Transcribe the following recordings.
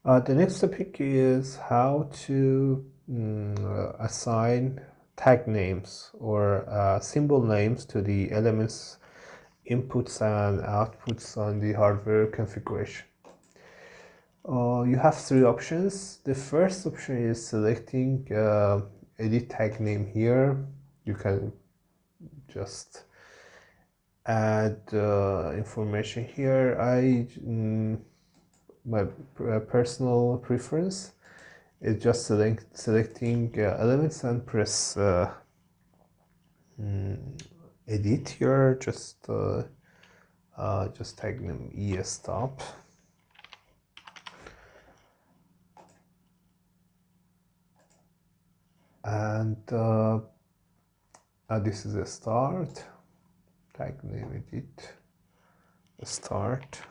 The next topic is how to assign tag names or symbol names to the elements inputs and outputs on the hardware configuration. You have three options. The first option is selecting edit tag name here. You can just add information here. My personal preference is just selecting elements and press edit here. Just tag name stop. And this is a start. Tag name edit start.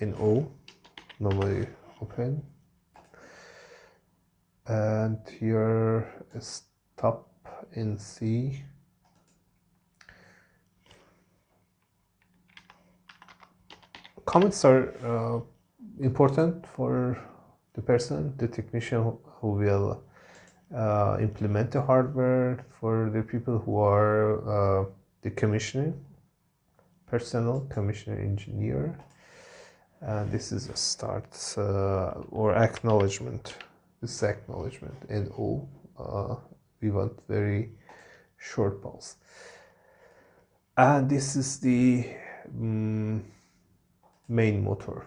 NO normally open, and here stop in C. Comments are important for the person, the technician who will implement the hardware, for the people who are the commissioning personnel, commissioning engineer. And this is a start or acknowledgement. This is acknowledgement, NO. We want very short pulse. And this is the main motor,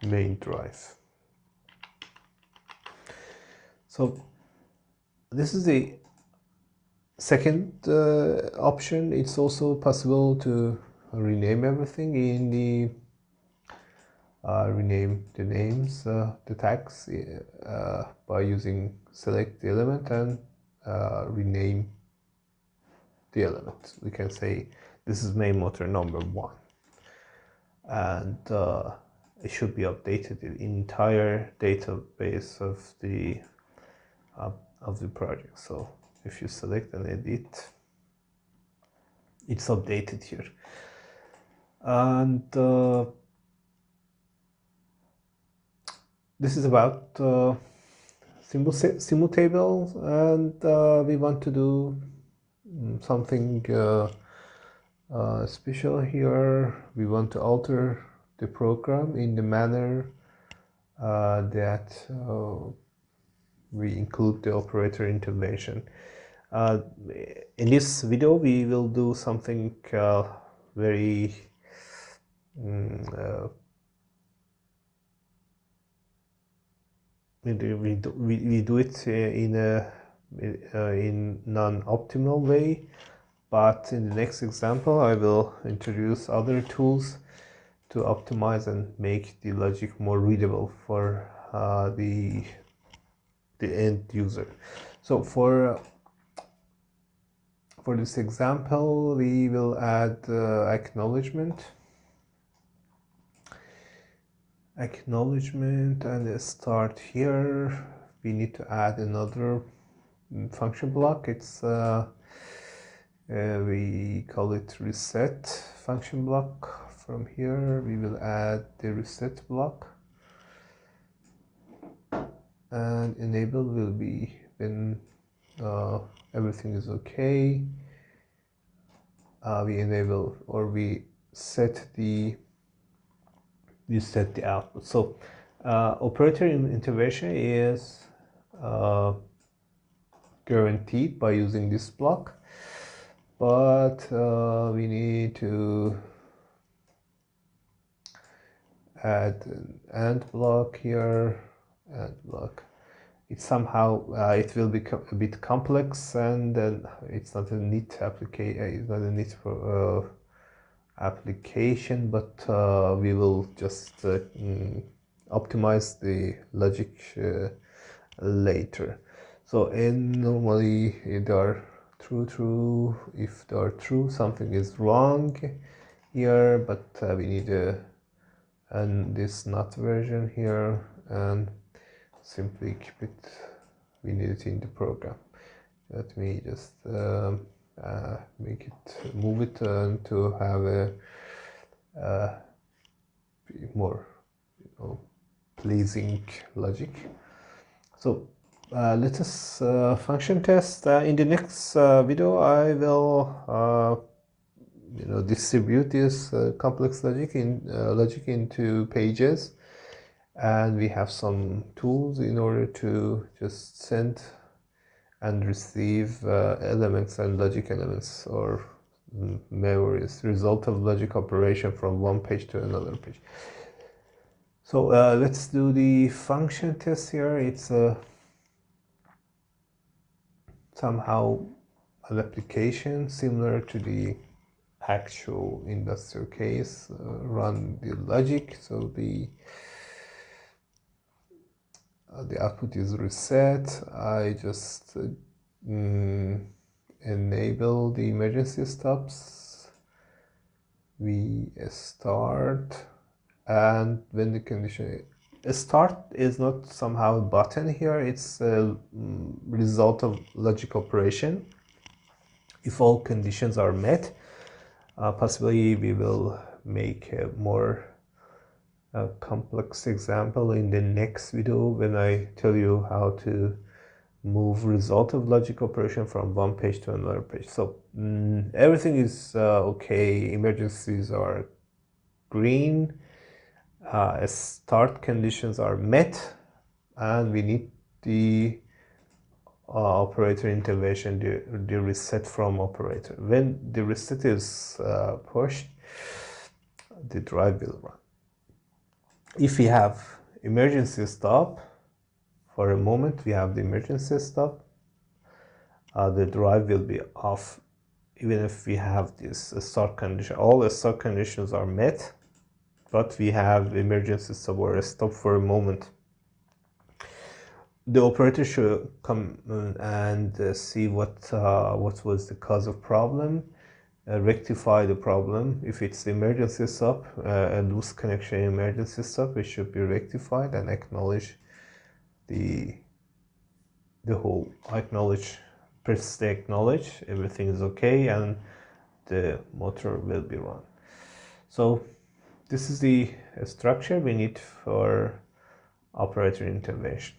main drive. So this is the second option. It's also possible to rename everything in the rename the names, the tags by using select the element and rename the element. We can say this is main motor number 1, and it should be updated in the entire database of the project. So if you select and edit, it's updated here. And this is about symbol tables, and we want to do something special here. We want to alter the program in the manner that we include the operator intervention. In this video, we will do something very we do it in a non-optimal way, but in the next example I will introduce other tools to optimize and make the logic more readable for the end user. So for this example, we will add acknowledgement, and start here. We need to add another function block. It's we call it reset function block. From here we will add the reset block, and enable will be when everything is okay. We enable, or we set the output. So operator intervention is guaranteed by using this block, but we need to add an AND block here, AND block. It somehow it will become a bit complex, and then it's not a neat application. It's not a neat application, but we will just optimize the logic later. So normally they are true. If they are true, something is wrong here, but we need and this not version here, and simply keep it. We need it in the program. Let me just make it, move it to have a more pleasing logic. So let us function test. In the next video I will distribute this complex logic into pages, and we have some tools in order to just send and receive elements and logic elements or memories, result of logic operation from one page to another page. So let's do the function test here. It's somehow an application similar to the actual industrial case. Run the logic, so the output is reset. I just enable the emergency stops. We start, and when the condition start is not somehow a button here, it's a result of logic operation. If all conditions are met, possibly we will make a more complex example in the next video when I tell you how to move result of logic operation from one page to another page. So everything is okay. Emergencies are green, start conditions are met, and we need the operator intervention, the reset from operator. When the reset is pushed, the drive will run. If we have emergency stop, for a moment we have the emergency stop, the drive will be off even if we have this start condition. All the start conditions are met, but we have emergency stop or a stop for a moment. The operator should come and see what was the cause of problem, rectify the problem. If it's the emergency stop, a loose connection emergency stop, it should be rectified and acknowledge the whole press the acknowledge, everything is okay, and the motor will be run. So this is the structure we need for operator intervention.